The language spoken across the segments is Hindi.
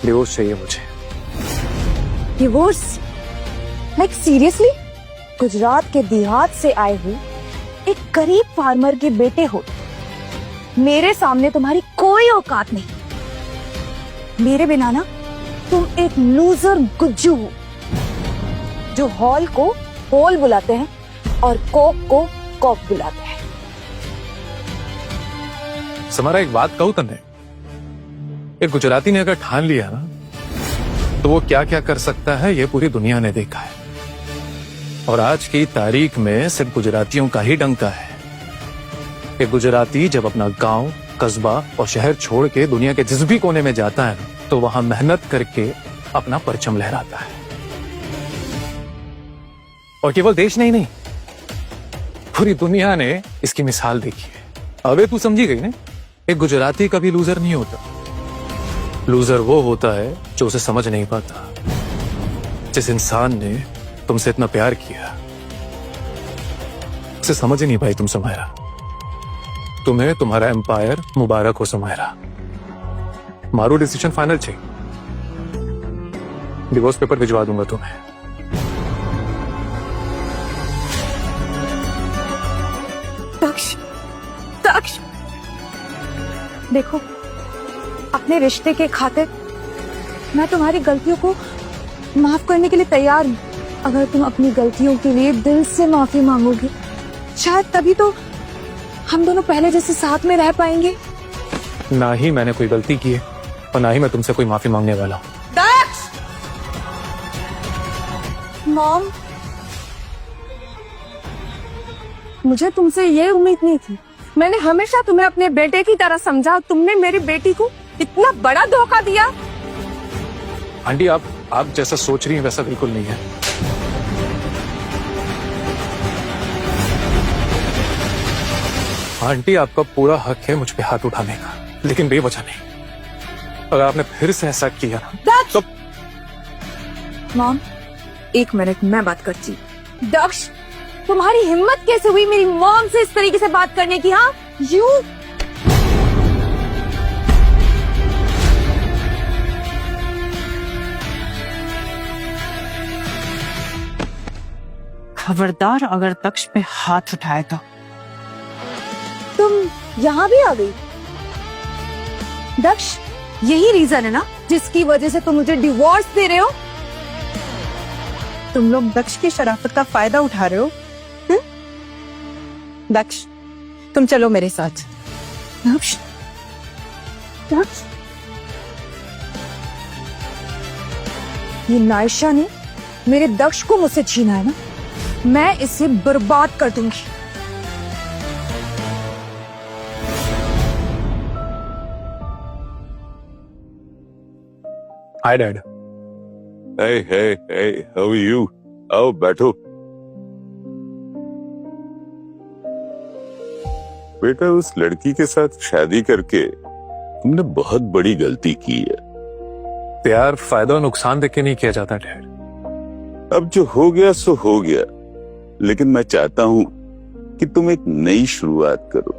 डिवोर्स चाहिए मुझे। डिवोर्स? Like seriously? गुजरात के देहात से आए हुए एक गरीब फार्मर के बेटे हो, मेरे सामने तुम्हारी कोई औकात नहीं। मेरे बिना ना तुम एक लूजर गुज्जू हो, जो हॉल को हॉल बुलाते हैं और कोक को कॉक बुलाते हैं। समारा, एक बात कहूं तन्ने, एक गुजराती ने अगर ठान लिया ना तो वो क्या क्या कर सकता है ये पूरी दुनिया ने देखा है। और आज की तारीख में सिर्फ गुजरातियों का ही डंका है। एक गुजराती जब अपना गांव, कस्बा और शहर छोड़ के दुनिया के जिस भी कोने में जाता है तो वहां मेहनत करके अपना परचम लहराता है। और केवल देश नहीं, पूरी दुनिया ने इसकी मिसाल देखी है। अबे तू समझी गई ना, एक गुजराती कभी लूजर नहीं होता। लूजर वो होता है जो उसे समझ नहीं पाता। जिस इंसान ने तुमसे इतना प्यार किया उसे समझ ही नहीं पाई तुम समायरा। तुम्हें तुम्हारा एम्पायर मुबारक हो समायरा। मारो डिसीजन फाइनल चाहिए। डिवोर्स पेपर भिजवा दूंगा तुम्हें। दक्ष, देखो, अपने रिश्ते के खातिर मैं तुम्हारी गलतियों को माफ करने के लिए तैयार हूँ। अगर तुम अपनी गलतियों के लिए दिल से माफी मांगोगे, शायद तभी तो हम दोनों पहले जैसे साथ में रह पाएंगे। ना ही मैंने कोई गलती की है और ना ही मैं तुमसे कोई माफी मांगने वाला हूँ। मॉम, मुझे तुमसे ये उम्मीद नहीं थी। मैंने हमेशा तुम्हें अपने बेटे की तरह समझा, तुमने मेरी बेटी को इतना बड़ा धोखा दिया। आंटी, आप जैसा सोच रही हैं वैसा बिल्कुल नहीं है। आंटी, आपका पूरा हक है मुझ पे हाथ उठाने का, लेकिन बेवजह नहीं। अगर आपने फिर से ऐसा किया तो मॉम, एक मिनट, मैं बात करती। दक्ष, तुम्हारी हिम्मत कैसे हुई मेरी मॉम से इस तरीके से बात करने की? हाँ, यू खबरदार अगर दक्ष पे हाथ उठाए तो। तुम यहाँ भी आ गई? दक्ष, यही रीजन है ना जिसकी वजह से तुम मुझे डिवोर्स दे रहे हो? तुम लोग दक्ष की शराफत का फायदा उठा रहे हो। दक्ष, तुम चलो मेरे साथ। दक्ष, दक्ष, ये नायशा ने मेरे दक्ष को मुझसे छीना है ना, मैं इसे बर्बाद कर दूंगी। Hi dad. Hey, how are you? आओ बैठो। बेटा, उस लड़की के साथ शादी करके तुमने बहुत बड़ी गलती की है। प्यार फायदा और नुकसान देख के नहीं किया जाता डैड। अब जो हो गया सो हो गया, लेकिन मैं चाहता हूं कि तुम एक नई शुरुआत करो।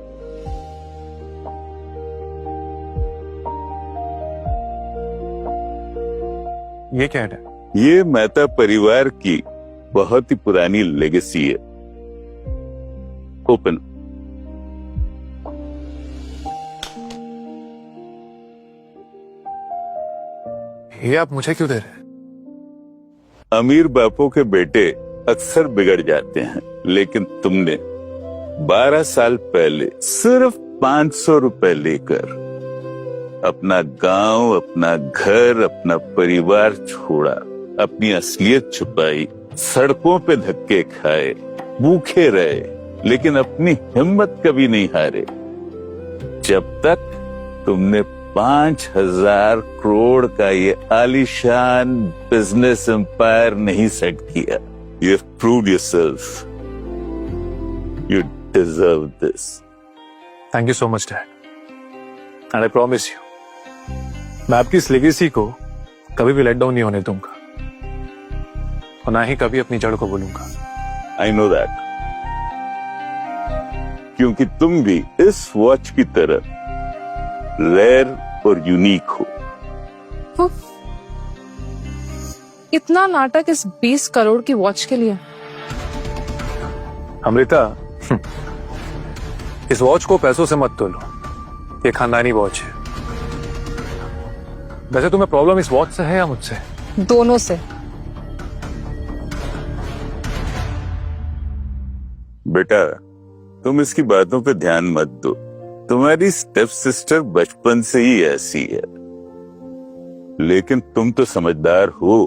ये क्या है? ये मेहता परिवार की बहुत ही पुरानी लेगेसी है। ओपन। ये आप मुझे क्यों दे रहे हैं? अमीर बापों के बेटे अक्सर बिगड़ जाते हैं, लेकिन तुमने 12 साल पहले सिर्फ 500 रुपए लेकर अपना गांव, अपना घर, अपना परिवार छोड़ा, अपनी असलियत छुपाई, सड़कों पे धक्के खाए, भूखे रहे, लेकिन अपनी हिम्मत कभी नहीं हारे। जब तक तुमने 5,000 करोड़ का ये आलीशान बिजनेस एम्पायर नहीं सेट किया। You've proved yourself. You deserve this. Thank you so much, Dad. And I promise you, मैं आपकी इस लेगेसी को कभी भी लेट डाउन नहीं होने दूंगा और ना ही कभी अपनी जड़ को भूलूंगा। I know that. क्योंकि तुम भी इस वॉच की तरह रेयर और यूनिक हो। इतना नाटक इस 20 करोड़ की वॉच के लिए? अमृता, इस वॉच को पैसों से मत तोलो, ये खानदानी वॉच है। वैसे तुम्हें प्रॉब्लम इस वॉच से है या मुझसे? दोनों से। बेटा, तुम इसकी बातों पे ध्यान मत दो। तुम्हारी स्टेप सिस्टर बचपन से ही ऐसी है, लेकिन तुम तो समझदार हो,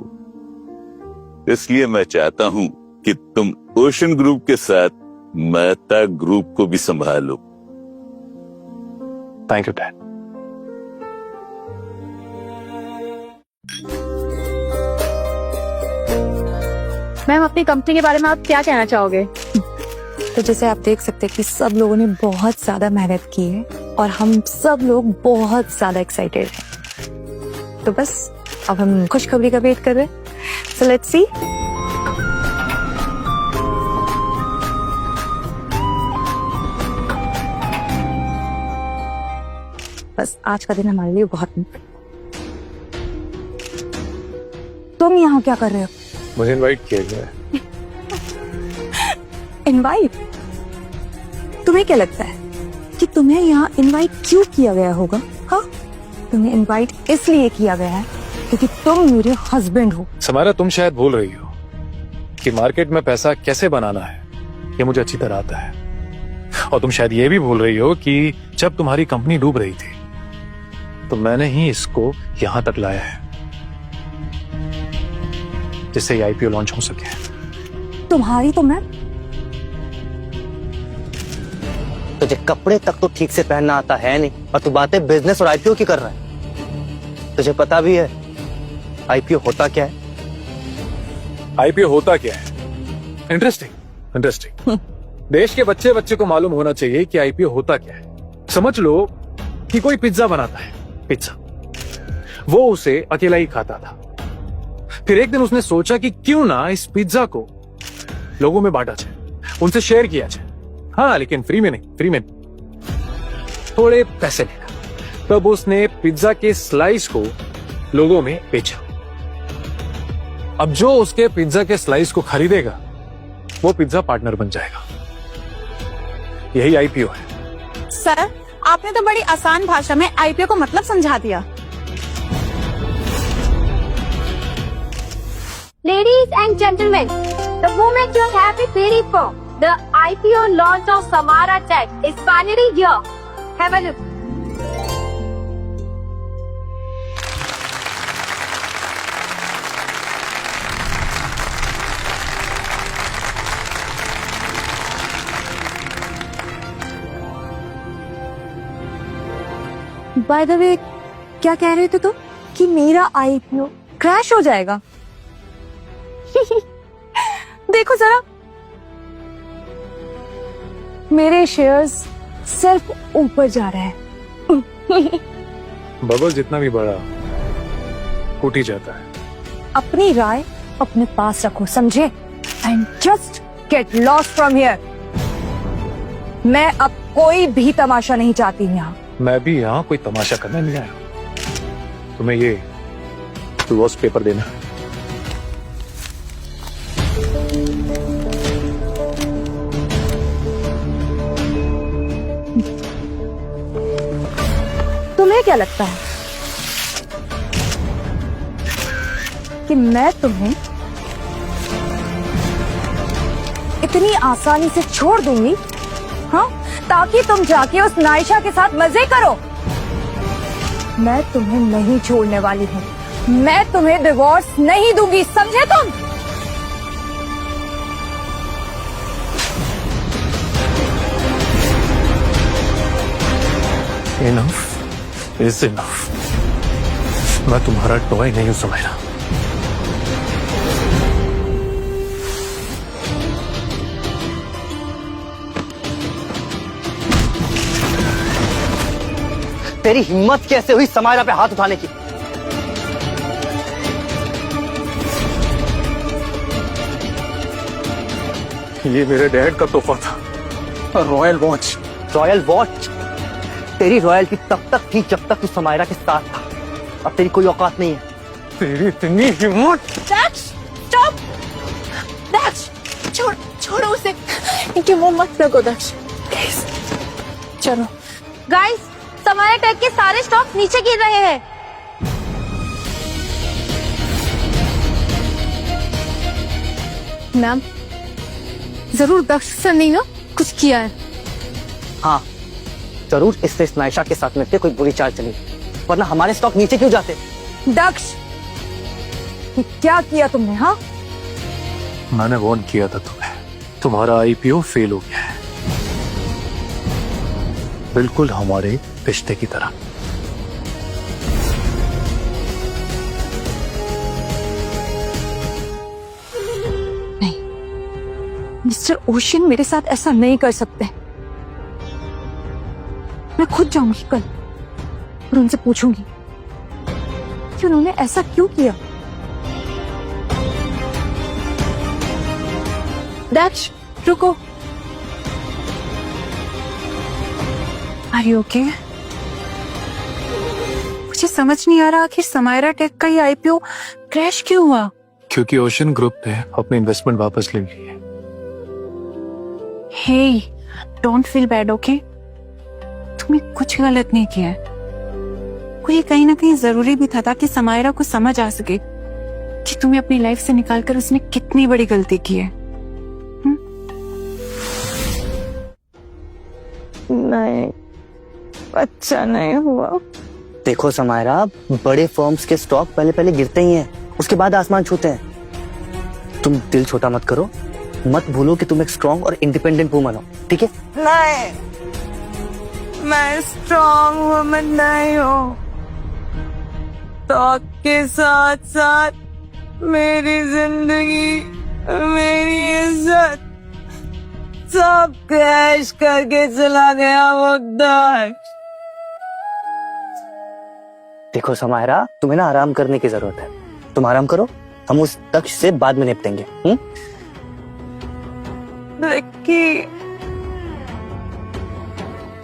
इसलिए मैं चाहता हूं कि तुम ओशन ग्रुप के साथ मेहता ग्रुप को भी संभालो। Thank you dad. मैम, अपनी कंपनी के बारे में आप क्या कहना चाहोगे? तो जैसे आप देख सकते हैं कि सब लोगों ने बहुत ज्यादा मेहनत की है और हम सब लोग बहुत ज्यादा एक्साइटेड हैं। तो बस अब हम खुशखबरी का वेट कर रहे हैं। So let's see. बस आज का दिन हमारे लिए बहुत तुम यहाँ क्या कर रहे हो? मुझे इनवाइट किया गया है। इनवाइट? तुम्हें क्या लगता है कि तुम्हें यहाँ इनवाइट क्यों किया गया होगा? हाँ, तुम्हें इनवाइट इसलिए किया गया है क्योंकि तुम मेरे हस्बैंड हो। समारा, तुम शायद भूल रही हो कि मार्केट में पैसा कैसे बनाना है ये मुझे अच्छी तरह आता है। और तुम शायद ये भी भूल रही हो कि जब तुम्हारी कंपनी डूब रही थी तो मैंने ही इसको यहां तक लाया है जिससे ये आईपीओ लॉन्च हो सके। तुम्हारी तो मैं तुझे कपड़े तक तो ठीक से पहनना आता है नहीं और तू बातें बिजनेस और आईपीओ की कर रहा है। तुझे पता भी है आईपीओ होता क्या है? आईपीओ होता क्या है? Interesting interesting. देश के बच्चे बच्चे को मालूम होना चाहिए कि आईपीओ होता क्या है। समझ लो कि कोई पिज्जा बनाता है, पिज्जा, वो उसे अकेला ही खाता था। फिर एक दिन उसने सोचा कि क्यों ना इस पिज्जा को लोगों में बांटा जाए, उनसे शेयर किया जाए। हाँ, लेकिन फ्री में नहीं, फ्री में थोड़े पैसे लेकर। तब उसने पिज्जा के स्लाइस को लोगों में बेचा। अब जो उसके पिज्जा के स्लाइस को खरीदेगा वो पिज्जा पार्टनर बन जाएगा। यही आईपीओ है। सर, आपने तो बड़ी आसान भाषा में आईपीओ को मतलब समझा दिया। Ladies and gentlemen, the moment you are happy waiting for, the IPO launch of Samara Tech is finally here. Have a look. By the way, क्या कह रहे थे तुम? कि मेरा आईपीओ क्रैश हो जाएगा? देखो जरा, मेरे शेयर्स सिर्फ ऊपर जा रहे हैं। बबल जितना भी बड़ा फूट ही जाता है। अपनी राय अपने पास रखो, समझे? And just get lost from here. मैं अब कोई भी तमाशा नहीं चाहती यहाँ। मैं भी यहाँ कोई तमाशा करने नहीं आया। तुम्हें ये डिवोर्स पेपर देना है। तुम्हें क्या लगता है कि मैं तुम्हें इतनी आसानी से छोड़ दूंगी? हाँ, ताकि तुम जाके उस नायशा के साथ मजे करो? मैं तुम्हें नहीं छोड़ने वाली हूँ। मैं तुम्हें डिवोर्स नहीं दूंगी, समझे तुम? Enough is enough. मैं तुम्हारा टॉय नहीं हूं, समारा। तेरी हिम्मत कैसे हुई समायरा पे हाथ उठाने की? ये मेरे डैड का तोहफा था, रॉयल वॉच। Royal watch? तेरी रॉयल्टी तब तक थी जब तक तू समायरा के साथ था। अब तेरी कोई औकात नहीं है। तेरी इतनी हिम्मत। दक्ष स्टॉप। दक्ष छोड़ छोड़ो उसे, इनकी वो मत रखो दक्ष। Please, चलो गाइस, समारा टेक के सारे स्टॉक नीचे गिर रहे हैं। मैम, जरूर दक्ष सर ने ना कुछ किया है। हाँ, जरूर इससे इस नायशा के साथ मिलकर कोई बुरी चाल चली, वरना हमारे स्टॉक नीचे क्यों जाते? दक्ष, ये क्या किया तुमने? हाँ, मैंने वार्न किया था तुम्हें, तुम्हारा आईपीओ फेल हो गया है, बिल्कुल हमारे रिश्ते की तरह। मिस्टर ओशियन मेरे साथ ऐसा नहीं कर सकते। मैं खुद जाऊंगी कल और उनसे पूछूंगी कि उन्होंने ऐसा क्यों किया। दक्ष रुको। Are you okay? मुझे समझ नहीं आ रहा आखिर समायरा टेक का ये आईपीओ क्रैश क्यों हुआ? क्योंकि ओशन ग्रुप ने अपनी इन्वेस्टमेंट वापस ले ली है। हे, डोंट फील बैड, ओके? तुमने कुछ गलत नहीं किया है। को ये कहीं ना कहीं जरूरी भी था ताकि समायरा को समझ आ सके कि तुम्हें अपनी लाइफ से निकालकर उसने कितनी बड़ी गलती की है। नहीं, अच्छा नहीं हुआ। देखो समायरा, बड़े फर्म्स के स्टॉक पहले पहले गिरते ही हैं, उसके बाद आसमान छूते हैं। तुम दिल छोटा मत करो, मत भूलो कि तुम एक स्ट्रॉन्ग और इंडिपेंडेंट वुमन हो, ठीक है? नहीं, मैं स्ट्रॉन्ग वुमन नहीं हूँ। स्टॉक के साथ साथ मेरी जिंदगी, मेरी इज्जत सब क्रैश करके चला गया वो दक्ष। देखो समायरा, तुम्हें ना आराम करने की जरूरत है। तुम आराम करो, हम उस दक्ष से बाद में निपटेंगे। रिक्की,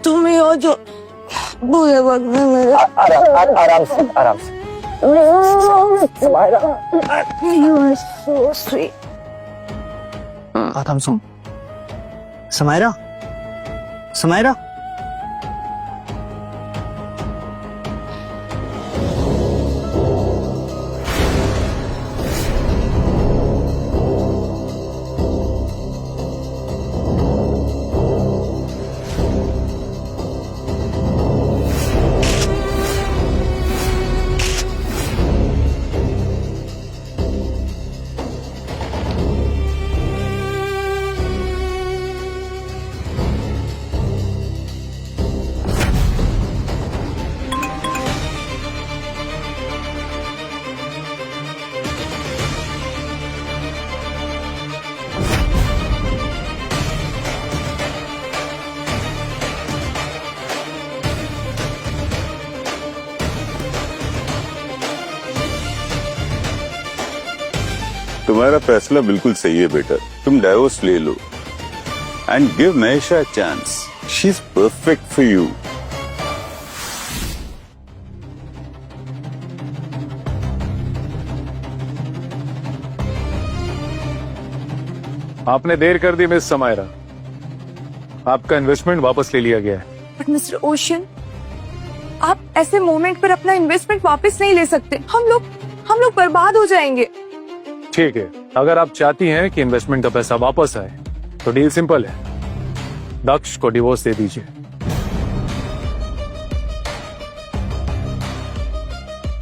तुम ही हो जो बुरे वक्त में मेरा आराम से, आराम से। Samaira, You are so sweet. आराम से। समायरा, समायरा, तुम्हारा फैसला बिल्कुल सही है बेटा, तुम डाइवोर्स ले लो and give Naisha a chance. She is perfect for you. आपने देर कर दी मिस समायरा, आपका इन्वेस्टमेंट वापस ले लिया गया है। बट मिस्टर ओशियन, आप ऐसे मोमेंट पर अपना इन्वेस्टमेंट वापस नहीं ले सकते। हम लोग बर्बाद हो जाएंगे। ठीक है, अगर आप चाहती हैं कि इन्वेस्टमेंट का पैसा वापस आए तो डील सिंपल है, दक्ष को डिवोर्स दे दीजिए।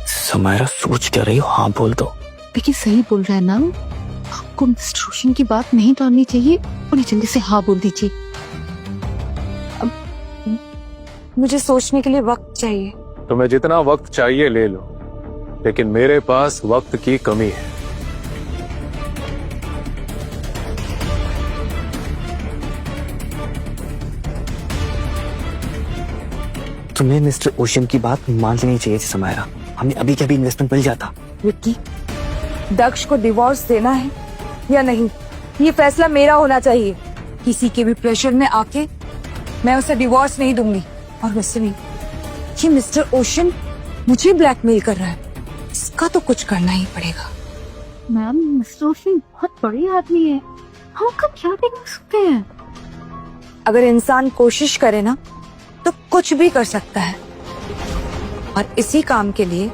समायरा सोच क्या रही हो? हाँ बोल दो। लेकिन सही बोल रहा है ना, आपको मिस्टर रोशन की बात नहीं टालनी चाहिए, उन्हें जल्दी से हाँ बोल दीजिए। मुझे सोचने के लिए वक्त चाहिए। तुम्हें जितना वक्त चाहिए ले लो, लेकिन मेरे पास वक्त की कमी है। तुम्हें मिस्टर ओशियन की बात मान लेनी चाहिए थी समायरा, हमें अभी के अभी इन्वेस्टमेंट मिल जाता। विक्की, दक्ष को डिवोर्स देना है या नहीं, ये फैसला मेरा होना चाहिए। किसी के भी प्रेशर में आके मैं उसे डिवोर्स नहीं दूंगी। और वैसे भी ये मिस्टर ओशियन मुझे ब्लैकमेल कर रहा है, इस इसका तो कुछ करना ही पड़ेगा। मैम मिस्टर रोशन बहुत बड़े आदमी है, हम कब क्या देख सकते हैं? अगर इंसान कोशिश करे ना तो कुछ भी कर सकता है, और इसी काम के लिए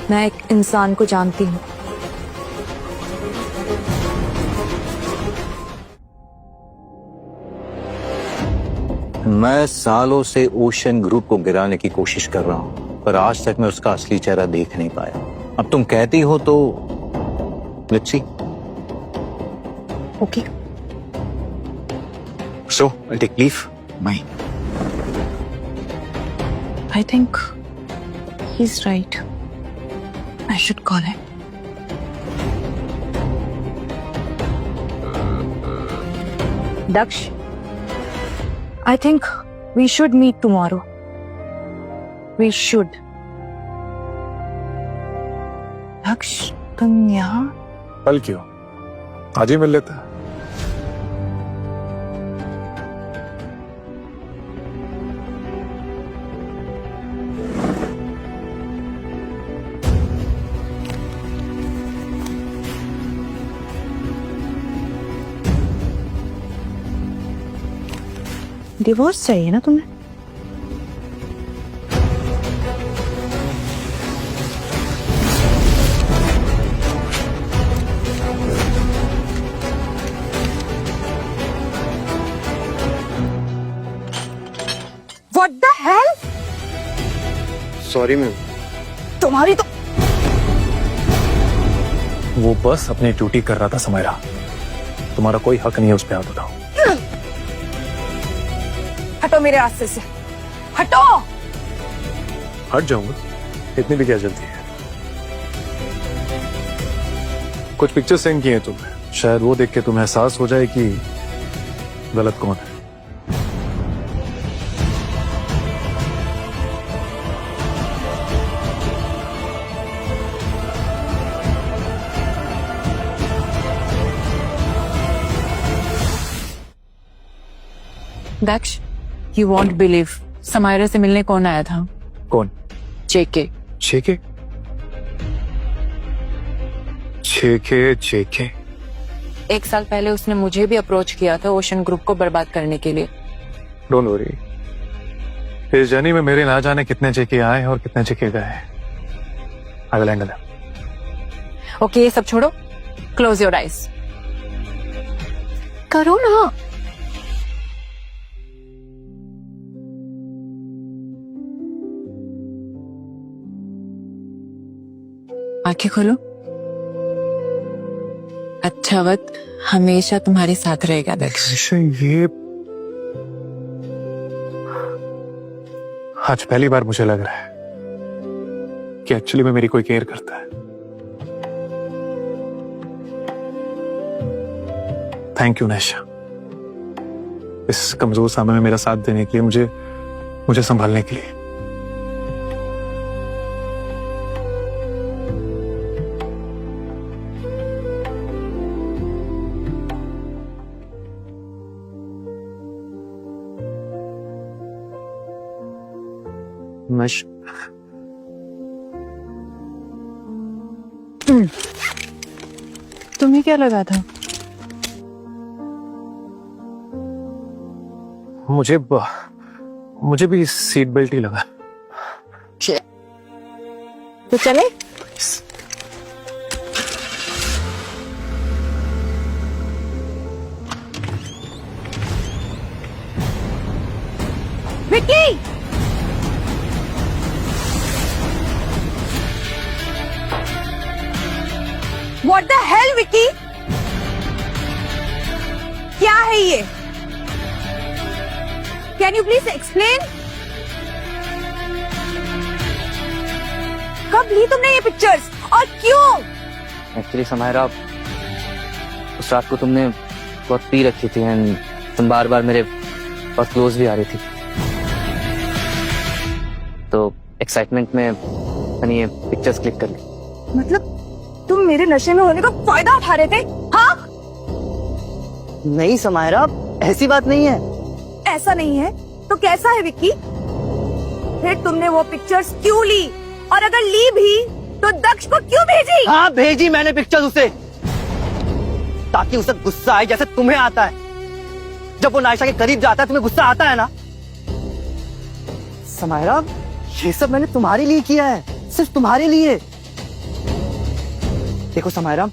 मैं एक इंसान को जानती हूँ। मैं सालों से ओशन ग्रुप को गिराने की कोशिश कर रहा हूं, पर आज तक मैं उसका असली चेहरा देख नहीं पाया। अब तुम कहती हो तो let's see. Okay, so I take leave. Bye. I think he's right. I should call him. Daksh, I think we should meet tomorrow. We should. दक्ष, तुम यहाँ? कल क्यों, आज ही मिल लेता है। डिवोर्स चाहिए ना तुम्हें? What the hell? Sorry ma'am. तुम्हारी तो वो बस अपनी ड्यूटी कर रहा था समायरा, तुम्हारा कोई हक नहीं है उस पर हाथ उठाओ। हटो मेरे रास्ते से, हटो। हट जाऊंगा, इतनी भी क्या जल्दी है? कुछ पिक्चर सेंड किए हैं तुमने, शायद वो देख के तुम्हें एहसास हो जाए कि गलत कौन है। दक्ष, you won't believe, समायरा से मिलने कौन आया था? कौन? जेके। जेके? जेके? जेके? 1 साल पहले उसने मुझे भी अप्रोच किया था ओशन ग्रुप को बर्बाद करने के लिए। डोंट वरी, इस जर्नी में मेरे ना जाने कितने जेके आए और कितने जेके गए। I will handle them. Okay, ये सब छोड़ो, क्लोज योर आईज। करो ना। आंखें खोलो। अच्छा वक्त हमेशा तुम्हारे साथ रहेगा दक्ष। ये आज पहली बार मुझे लग रहा है कि एक्चुअली में मेरी कोई केयर करता है। थैंक यू नैशा, इस कमजोर समय में मेरा साथ देने के लिए, मुझे संभालने के लिए। तुम्हें क्या लगा था? मुझे भी सीट बेल्ट ही लगा। तो चले? Vicky! What the hell, Vicky? क्या है ये? Can you please explain? कब ली तुमने ये पिक्चर्स और क्यों? एक्चुअली समायरा, उस रात को तुमने बहुत पी रखी थी एंड तुम बार बार मेरे पास क्लोज भी आ रही थी, तो एक्साइटमेंट में मैंने ये पिक्चर्स क्लिक कर ली। मतलब तुम मेरे नशे में होने का फायदा उठा रहे थे? हाँ? नहीं समायरा, ऐसी बात नहीं है। ऐसा नहीं है तो कैसा है विक्की? फिर तुमने वो पिक्चर्स क्यों ली? और अगर ली भी तो दक्ष को क्यों भेजी? हाँ भेजी मैंने पिक्चर्स उसे, ताकि उसे गुस्सा आए जैसे तुम्हें आता है। जब वो नायशा के करीब जाता है तुम्हें गुस्सा आता है ना। समायरा, ये सब मैंने तुम्हारे लिए किया है, सिर्फ तुम्हारे लिए। देखो समायरा,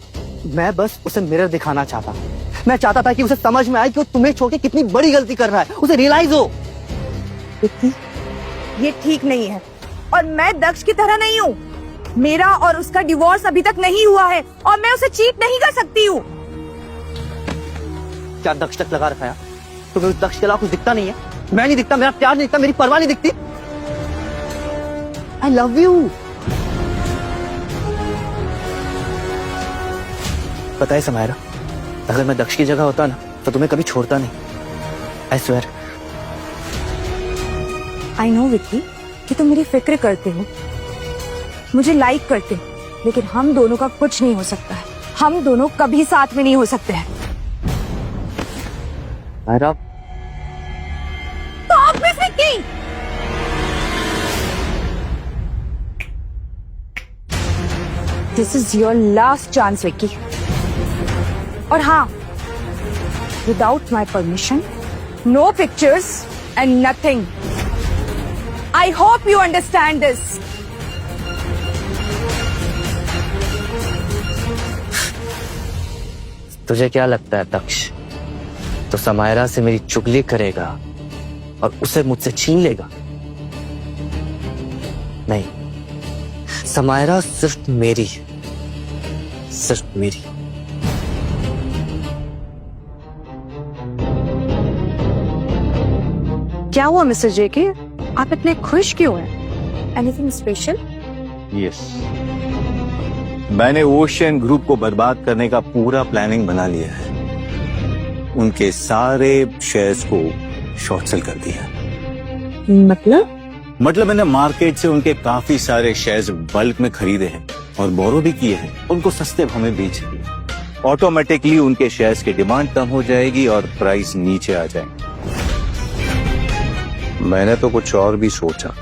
मैं बस उसे मिरर दिखाना चाहता। मैं चाहता था कि उसे समझ में आए कि वो तुम्हें छोड़ के कितनी बड़ी गलती कर रहा है, उसे रियलाइज हो। ये ठीक नहीं है, और मैं दक्ष की तरह नहीं हूँ। मेरा और उसका डिवोर्स अभी तक नहीं हुआ है, और मैं उसे चीट नहीं कर सकती हूँ। क्या दक्ष तक लगा रखा है? तुम्हें उस दक्ष के अलावा कुछ दिखता नहीं है? मैं नहीं दिखता, मेरा प्यार नहीं दिखता, मेरी परवाह नहीं दिखती? I love you. पता है समायरा, अगर मैं दक्ष की जगह होता ना तो तुम्हें कभी छोड़ता नहीं। I swear. I know Vicky कि तुम मेरी फिक्र करते हो, मुझे लाइक करते हो, लेकिन हम दोनों का कुछ नहीं हो सकता है। हम दोनों कभी साथ में नहीं हो सकते हैं। Samaira, Stop this, Vicky! This is your last chance, Vicky. और हाँ, without my permission, no pictures and nothing. I hope you understand this. तुझे क्या लगता है दक्ष तो समायरा से मेरी चुगली करेगा और उसे मुझसे छीन लेगा? नहीं, समायरा सिर्फ मेरी है, सिर्फ मेरी। क्या हुआ मिस्टर जेके? आप इतने खुश क्यों हैं? Anything special? यस, मैंने ओशियन ग्रुप को बर्बाद करने का पूरा प्लानिंग बना लिया है। उनके सारे शेयर्स को शॉर्ट सेल कर दिया। मतलब मैंने मार्केट से उनके काफी सारे शेयर्स बल्क में खरीदे हैं और बोरो भी किए हैं, उनको सस्ते भाव में बेच दिए। ऑटोमेटिकली उनके शेयर्स की डिमांड कम हो जाएगी और प्राइस नीचे आ जाएंगे। मैंने तो कुछ और भी सोचा।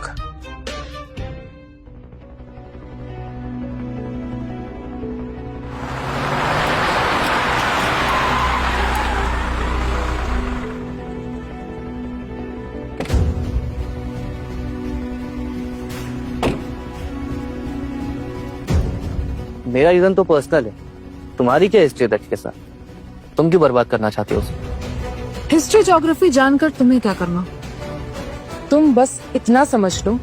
मेरा रीजन तो पर्सनल है, तुम्हारी क्या हिस्ट्री है दक्ष के साथ? तुम क्यों बर्बाद करना चाहते हो उसे? हिस्ट्री ज्योग्राफी जानकर तुम्हें क्या करना? तुम बस इतना समझ लो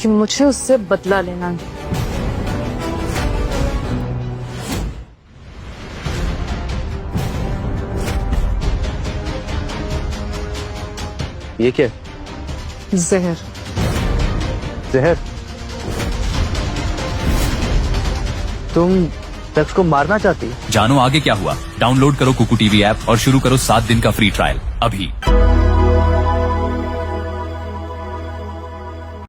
कि मुझे उससे बदला लेना है। ये क्या? जहर। जहर? तुम दक्ष को मारना चाहती हो? जानो आगे क्या हुआ। डाउनलोड करो कुकू टीवी ऐप और शुरू करो 7 दिन का फ्री ट्रायल अभी।